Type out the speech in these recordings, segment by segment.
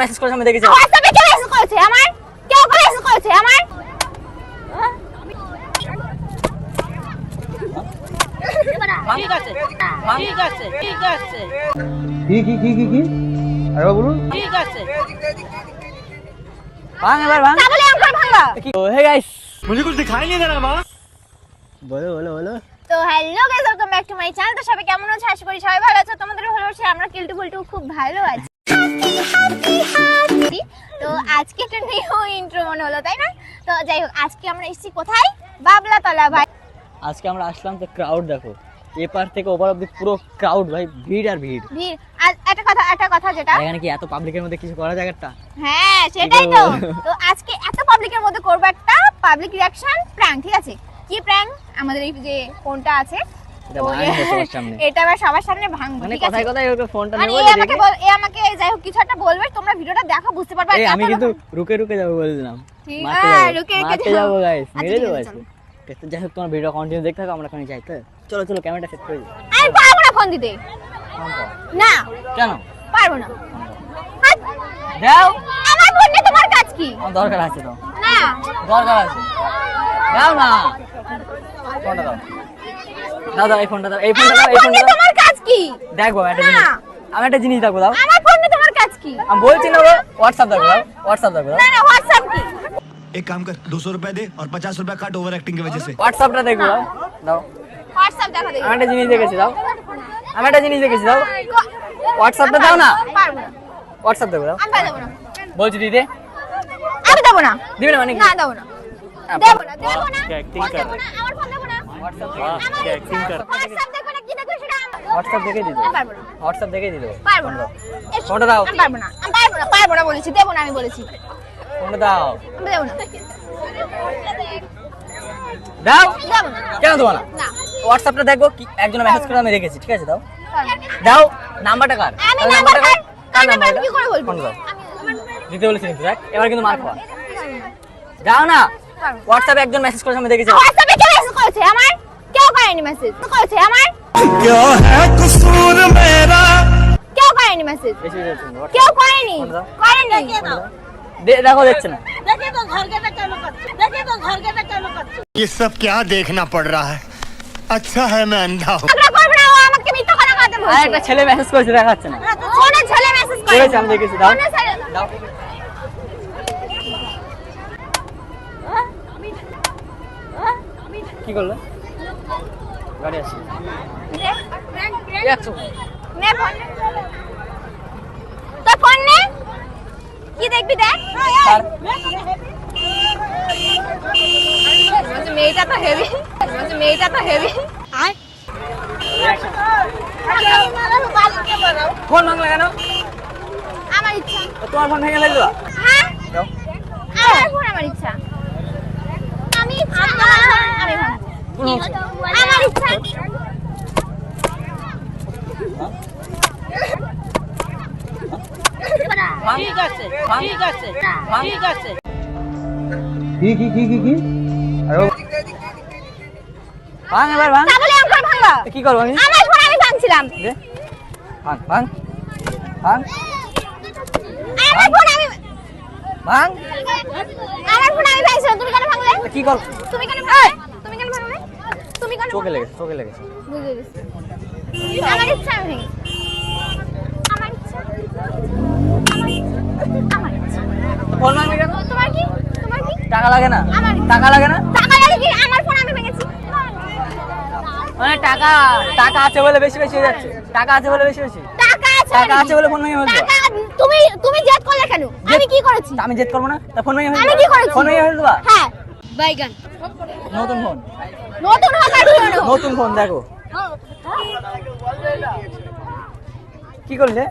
Message করেছে আমি দেখেছি। হোয়াটসঅ্যাপে কে মেসেজ করেছে আমার? কেউ করে মেসেজ করেছে আমার? ঠিক আছে ঠিক আছে ঠিক আছে কি আরে বলুন। ঠিক আছে ভাঙ এবার ভাঙ। তাহলে আমার ভাঙা। হে গাইস मुझे कुछ दिखाई नहीं दे रहा माँ। बोलो बोलो बोलो। তো hello guys, welcome back to my channel. তো সবাই কেমন আছো? আশা করি সবাই ভালো আছো। তোমাদের ভালোবাসা আমরা কিল্টু বল্টু খুব ভালো আছি। তো আজকে একটা নিউ ইন্ট্রো মনে হলো, তাই না? তো যাই হোক, আজকে আমরা এসেছি কোথায়? বাবলাতলা ভাই। আজকে আমরা আসলাম তো ক্রাউড দেখো, এপার থেকে ওপার অব্দি পুরো ক্রাউড ভাই, ভিড় আর ভিড়। আর একটা কথা যেটা এখানে কি এত পাবলিকের মধ্যে কিছু করা যায় একটা? হ্যাঁ সেটাই তো। তো আজকে এত পাবলিকের মধ্যে করব একটা পাবলিক রিঅ্যাকশন প্র্যাঙ্ক, ঠিক আছে? কি প্র্যাঙ্ক? আমাদের এই যে ফোনটা আছে এটা আবার সবার সামনে ভাঙবো, ঠিক আছে? কথায় কথায় ওকে ফোনটা নেব। আমাকে যাই হোক কিছু একটা বলবে, তোমরা ভিডিওটা দেখো, বুঝতে পারবে। আমি কিন্তু রুকে যাব বলেছিলাম। রুকে যাবো গাইস, মেরে দেবো আজকে। তো যাই হোক তোমার ভিডিও কন্টিনিউ দেখতে থাকো, আমরা ওখানে যাই। তো চলো চলো ক্যামেরাটা সেট করে দিই। আমি পারবো না ফোন দিতে। না কেন পারবো না? দাও আমার ফোন নিয়ে তোমার কাজ কি? আমার দরকার আছে তো। না দরকার আছে, দাও না ফোনটা দাও। দাও এই ফোনটা দাও, এই ফোনটা দাও, এই ফোনটা দাও। তোমার কাজ কি? দেখো একটা জিনিস, আমি একটা জিনিস দেখো। দাও আমার ফোন নিয়ে তোমার কাজ কি? আমি বলছি না, হোয়াটসঅ্যাপ দেখো। দাও হোয়াটসঅ্যাপ দেখো। না হোয়াটসঅ্যাপ কি? एक काम कर 200 रुपए दे और 50 रुपए काट ओवर एक्टिंग की वजह से। হোয়াটসঅ্যাপটা দেখো। দাও দাও হোয়াটসঅ্যাপ দেখা দেখি। আমি একটা জিনিস দেখেছি। দাও আমি একটা জিনিস দেখেছি। দাও হোয়াটসঅ্যাপটা দাও না। পারবো না, হোয়াটসঅ্যাপ দেখো। দাও আমি দেবো না। বলছি দিতে আমি দেবো না। দিবি না মানে কি? না দেবো না, দেবো না, দেবো না। एक्टिंग कर দেবো না, আমার ফোন দেবো না। হোয়াটসঅ্যাপ क्या एक्टिंग कर। হোয়াটসঅ্যাপ দেখো না, কি দেখো সেটা হোয়াটসঅ্যাপ দেখে দিতে। আমি পারবো না। হোয়াটসঅ্যাপ দেখে দিতে। পারবো না। ফোনটা দাও। আমি পারবো না, আমি পারবো না, পারবো না বলেছি, দেবো না, আমি বলেছি ফোনটা দাও। আমি দেবো না। দাও দেবো না। কেন দেবো না? না হোয়াটসঅ্যাপটা দেখো, কি একজন মেসেজ করে আমি দেখেছি, ঠিক আছে? দাও পারবো না। দাও নাম্বারটা কার? আমি তাহলে নাম্বার কার? কার নাম্বার নাম্বারটা? কি করে বলবো? ফোনটা দাও। আমি দিতে বলেছি কিন্তু দেখ, এবার কিন্তু মার খাওয়া। দাও না। হোয়াটসঅ্যাপে একজন মেসেজ করেছে আমি দেখেছি। হোয়াটসঅ্যাপে কে মেসেজ করেছে আমার? কেউ করেনি মেসেজ। করেছে আমার? क्या है कसूर मेरा। কেউ করেনি মেসেজ। বেশি যাচ্ছে না। কেউ করেনি, করেনি। দেখো দেখছে না। ये सब क्या देखना पड़ रहा है। अच्छा है मैं अंधा हूँ। ঝগড়া করবে না, ও আমাকে মিথ্যা কথা বলতে আর বলছে। একটা ছেলে মেসেজ করেছে দেখাচ্ছে না। কোন ছেলে মেসেজ করেছে করেছে? আমি দেখেছি। দাও কোন ছেলে? দাও কি করলো? গাড়ি আসছে। একশো নে ফোন নে। তোর ফোন নে। কি দেখবি দেখ। আর মেয়েটা তো হেভি, মেয়েটা তো হেভি। আয় ফোন ভাঙলা কেন? আমার ইচ্ছা। তোমার ফোন ভেঙে ফেললো? হ্যাঁ দাও আমার ফোন, আমার ইচ্ছা। আমি ইচ্ছা আমি ভাঙবো। ফোন হচ্ছে। আমার ইচ্ছা। ঠিক আছে ঠিক আছে ঠিক আছে। কি আরে ভাঙ এবার ভাঙ। তাহলে আমার ভাঙা। কি করবো আমি? আমার ফোন আমি ভাঙছিলাম। দে ভাঙ ভাঙ ভাঙ আমার ফোন আমি ভাঙ। আমার ফোন আমি ভাঙছিলাম, তুমি কেন ভাঙলে? কি কর? তুমি কেন ভাঙলে? তুমি কেন ভাঙলে? তুমি কেন? চোখে লেগেছে, চোখে লেগেছে। বুঝে গেছি। আমার ইচ্ছা আমি ভেঙেছি। আমার ইচ্ছা। আমার ইচ্ছা। ফোন ভাঙবি কেন? তোমার কি? তোমার কি? টাকা লাগে না? আমার টাকা লাগে না? টাকা লাগে কি? আমার ফোন আমি ভেঙেছি। মানে টাকা টাকা আছে বলে বেশি বেশি হয়ে যাচ্ছে। টাকা আছে বলে বেশি বেশি। টাকা আছে। টাকা আছে বলে ফোন ভেঙে ফেলছো? টাকা তুমি জেদ করলে কেন? আমি কি করেছি? আমি জেদ করবো না? তা ফোন ভেঙে ফেলছো? আমি কি করেছি? ফোন ভেঙে ফেলছো? হ্যাঁ বাইগান। নতুন ফোন, নতুন হোক আর পুরনো হোক। নতুন ফোন দেখো। কি করলে?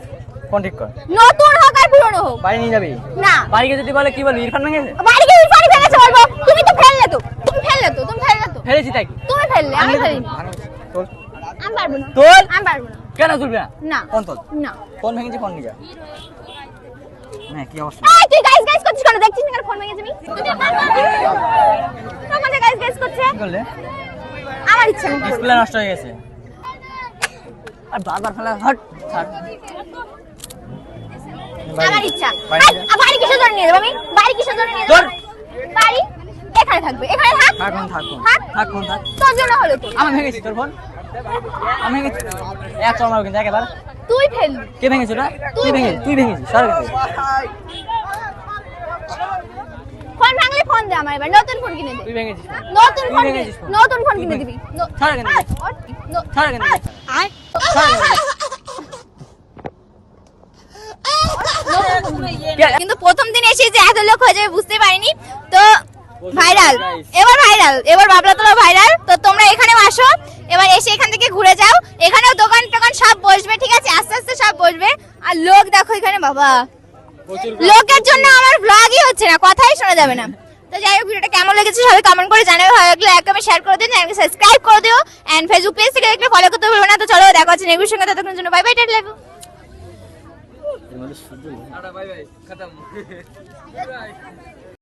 ফোন ঠিক কর। নতুন হোক আর পুরনো হোক। বাড়ি নিয়ে যাবি? না বাড়িকে যদি বলে কি বলবি? ইরফান ভেঙেছে? বাড়ি গিয়ে পানি ফেলেছে বলবো। তুমি তো ফেললে তো, তুমি ফেললে তো, তুমি ফেললে তো। ফেলেছি তাই কি? তুমি ফেললে, আমি ফেলিনি। তোল আমি পারবো না। তোল। আমি পারবো না। কেন তুলবি না? না ফোন তোল। না। ফোন ভেঙেছে, ফোন নিয়ে যা। না কি অবস্থা? এই তুই গাইস করছিস কেন? দেখছিস না কেন ফোন ভেঙেছে আমি? তোমাকে গাইস করছে। কি করলে? আমার ইচ্ছা নেই। ডিসপ্লে নষ্ট হয়ে গেছে। আর বারবার ফেলা হট ছাড়। আমার ইচ্ছা। বাড়ি যা। বাড়ি কিসের জন্য নিয়ে যাবো আমি? বাড়ি কিসের জন্য নিয়ে তোর। যাবো? বাড়ি এখানে থাকবে, এখানে থাক। থাকুন থাক তোর জন্য হলো তো। আমি ভেঙেছি তোর ফোন, আমি ভেঙেছি এক চল মারো কিন্তু একেবারে। তুই ফেললি। কে ভেঙেছে ওটা? তুই ভেঙেছিস সর এখান থেকে। ফোন ভাঙলে ফোন দে আমার, এবার নতুন ফোন কিনে দে। তুই ভেঙেছিস ফোন। নতুন তুই ফোন ভেঙেছিস ফোন। নতুন ফোন কিনে দিবি। ছাড় এখান থেকে। ছাড় এখান থেকে। কিন্তু প্রথম দিন এসে যে এত লোক হয়ে যাবে বুঝতে পারিনি। তো ভাইরাল, এবার বাবলাতলা ভাইরাল। তো তোমরা এখানেও আসো, এবার এসে এখান থেকে ঘুরে যাও। এখানেও দোকান টোকান সব বসবে, ঠিক আছে, আস্তে আস্তে সব বসবে। আর লোক দেখো এখানে, বাবা লোকের জন্য আমার ব্লগই হচ্ছে না, কথাই শোনা যাবে না। তো যাই হোক, ভিডিওটা কেমন লেগেছে সবাই কমেন্ট করে জানাবে, ভালো লাগলে লাইক কমেন্ট শেয়ার করে দিন, চ্যানেলকে সাবস্ক্রাইব করে দিও, এন্ড ফেসবুক পেজ থেকে দেখলে ফলো করতে ভুলবে না। তো চলো দেখা হচ্ছে নেক্সট সঙ্গে, ততক্ষণের জন্য বাই বাই, টাটা লাভ। বাই বাই খতম।